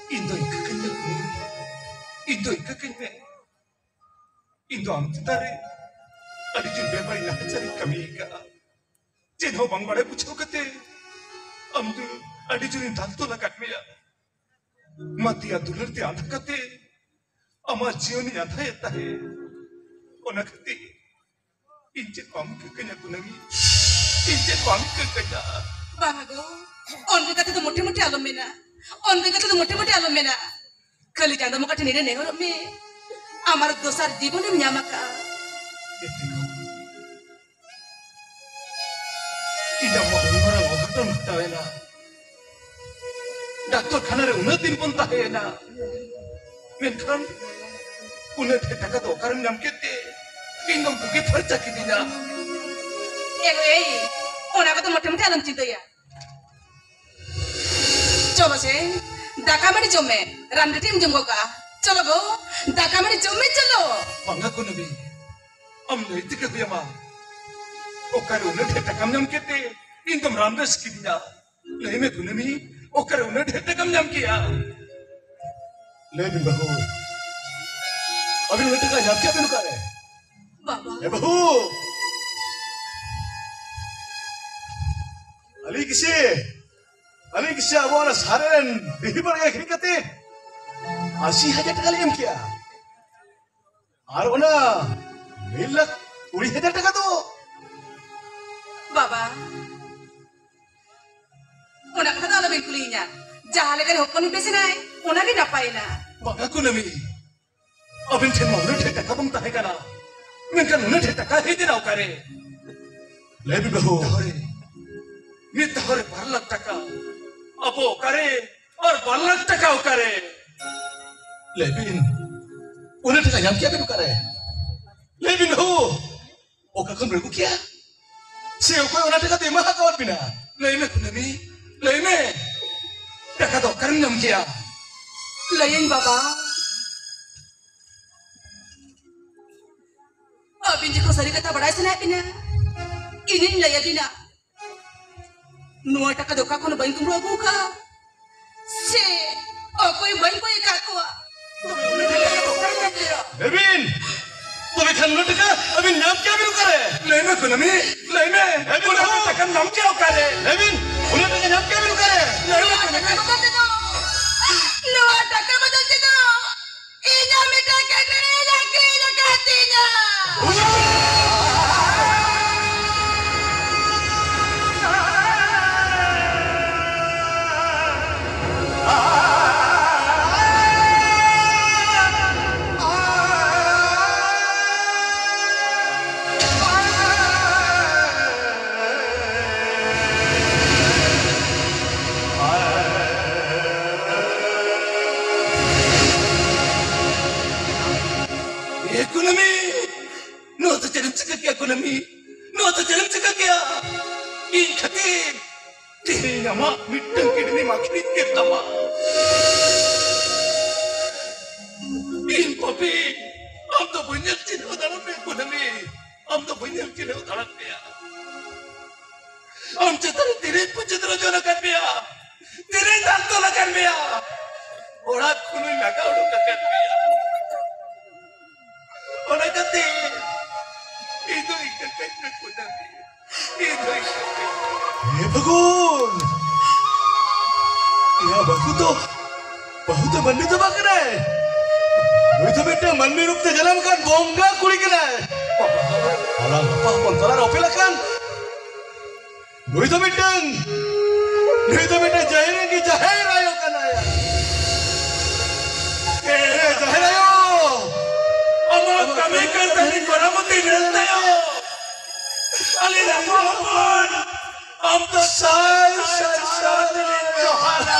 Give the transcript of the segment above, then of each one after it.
Indo ikakanya ko. Indo ikakanya. Indo ang titari. Adi jun bebay na cari kami ka. Jenho bang bade pucho kate. Amdu adi jun dalto na katmiya. Mati adular ti andha kate. Ama jioni andha yata hai. Ona kate. Inje pam kakanya kunami. Inje pam kakanya. Bahago. On kate to mote mote alom mena. On kate to mote mote alom mena. Kali janda mo kate nire nehor me. Amar dosar jibone menyamaka. Etiko. Ida mo orang ogaton hutawena. Doktor khanare unat din pun tahena. Menkan unat hetaka to karan ngam kete. Ingam buke farcha kidina. Ego ona kate mote mote alom cinta ya. Coba sih, dakamani jome, rande tim jom goka. Chalo go, dakamani jome chalo. Bangga ko nabi. Am naitik ko yama. Okar unat hetaka ngam kete. Ingam ramdas kidina. Leme ko nabi. Okar unat hetaka ngam kiya. Lebin bahu. Abin unat ka ngam kiya binu kare. Baba. Bahu. Ali किसी अब वाला सारे बिही पर गए खिलकते 80,000 टका लेम किया और वो ना 1,20,000 टका तो बाबा उन्हें कहा था बिल्कुल ही नहीं जहाँ लेकर होपनी बेचे ना उन्हें भी ना पाए ना बाबा को नमी अब इन ठेम उन्हें ठेटा कब हम ताहे करा मिनकन उन्हें ठेटा का ही दिन आउकारे ले भी बहू मित हरे 12 लाख टका अबो करे और 12 लाख टका करे लेकिन उन्हें ठेका जाम क्या भी करे लेकिन हो ओ का कम रेगु क्या से कोई उन्हें ठेका दे महा कौन बिना ले में कुनमी ले में टका तो करन जाम क्या लेकिन बाबा अब इन जिको सरी कथा बड़ा सुना है बिना इन्हीं ले बिना Nuwa taka doka kono bain kumro buka. Se, aku yang bain kau ikat kau. Levin, tu bikin lu taka, abin nam kya biru kare? Levin, kunami, Levin, abin lu taka nam kya kare? Levin, ulu taka nam kya biru kare? Levin, kunami. Nuwa taka badal dito. Ina mita kagre lagi lagatinya. Ekonomi, no to jalan cakap kya? In khati, teri nama mitang kini makin kita ma. In papi, am to banyak cina dalam ekonomi, am to banyak cina dalam dia. Am cetera teri pun cetera jona kan dia, teri nanto lakan dia. Orang kunu naga orang lakan dia. Orang kati. Itu ikat dengan kunami. Itu ikat. Bagus. Ya bagus tu. Bagus tu mandi tu bagai. Itu betul mandi rup tu jalan kan bongga kulit kena. Alang apa kontoran opel kan? Itu betul. Itu betul jahir ni jahir ayo kan ayah. Jahir ayo. Amal kami kan tadi korang mesti nilai yo. Ali Rahman, am to say Johanna.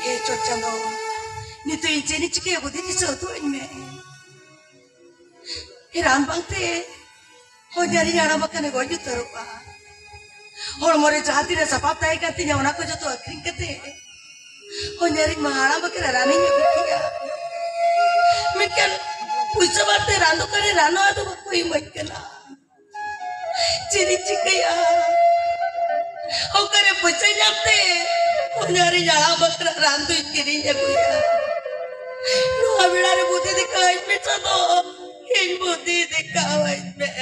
Chando, nito yung chinichike ko din sa tuwing me. Hiran bangte, o nyari nyara makan ko yung taro pa. और मोरे जाती ने सपाप ताई करती ने उनको जो तो occurring करते और nyari महारा बकरा रानी में बिकिया मैं क्या कुछ बात रानो करे रानो आ तो कोई मत करना चिरी चिकया और करे पूछे जाते और nyari जाड़ा बकरा रान तो इतनी ने कोया नो अबिड़ा रे बुद्धि दिखावा इसमें चलो इन बुद्धि दिखावा इसमें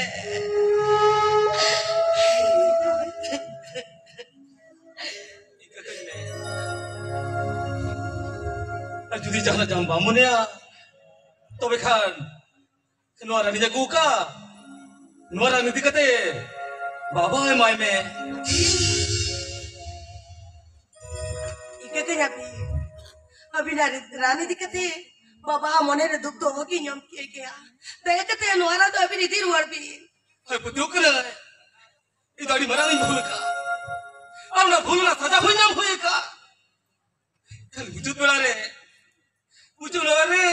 যদি জানা জাম বামুনিয়া তবে খান নোয়ারা নিজে গুকা নোয়ারা নিদি কতে বাবা হয় মাই মে इकते याबी अभी ना रानी दिखते बाबा मने रे दुख तो होगी नियम किए गया देखते नोरा तो अभी निधि रुआर भी হয় পুতিও করে এই দাড়ি মারা नहीं भूल का अब ना भूल ना सजा हुई ना हुई का खाली बुझुत बेड़ा रे बुझुत बेड़ा रे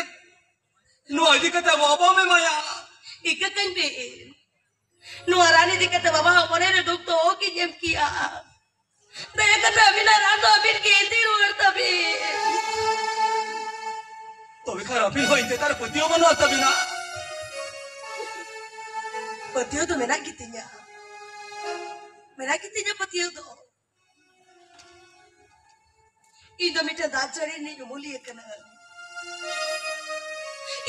नो आदि कते बाबा में माया इकते भी नोरा रानी दिखते बाबा मने रे दुख तो होगी नियम किया देखते अभी ना रात तो अभी के निधि रुआर तभी তবে খার अभी होइते तार पुतियो बनो तभी ना पतियो तो मेरा कितनी पतियो तो इधर मिटे दाचरी नहीं मूली कना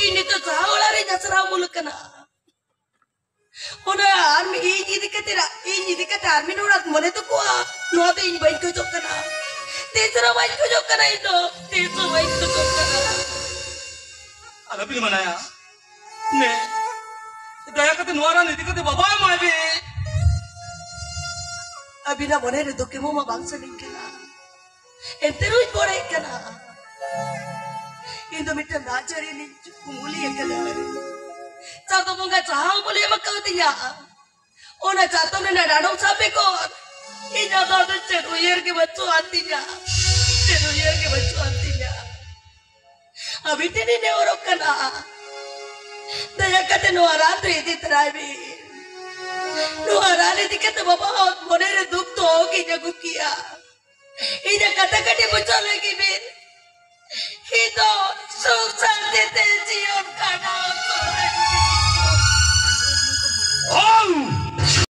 इन्हीं तो चावला रे जसरा मूल कना उन्हें आर्मी ये दिक्कत आर्मी नोरात मने तो कुआ नोआ तो इन बाइक को जो कना तीसरा बाइक को जो कना इतो तीसरा बाइक को जो कना अभी मनाया ने दया करते नोरा निधि करते बाबा माय बे अभी ना मने रे दुखे मोमा बांस नहीं कना ಎಂತೆರೂ ಕೊಡೈಕನ ಇಂದು ಮಿಟ್ಟ ನಾಚರಿ ನಿ ಮೂಲಿ ಕನ चातो मुंगा चाहा बोले मक्का दिया ओना चातो ने ना डाडो साबे को ई जातो तो चेरो ईयर के बच्चों आती जा चेरो ईयर के बच्चों आती जा अभी तेरी ने और कना दया कते नो आराम तो इदी तरह भी नो आराम दिखते बाबा मोने रे दुख तो होगी जगु किया इधे कटे कटे बच्चों लगी बिन ही तो सुख शांति ते जिया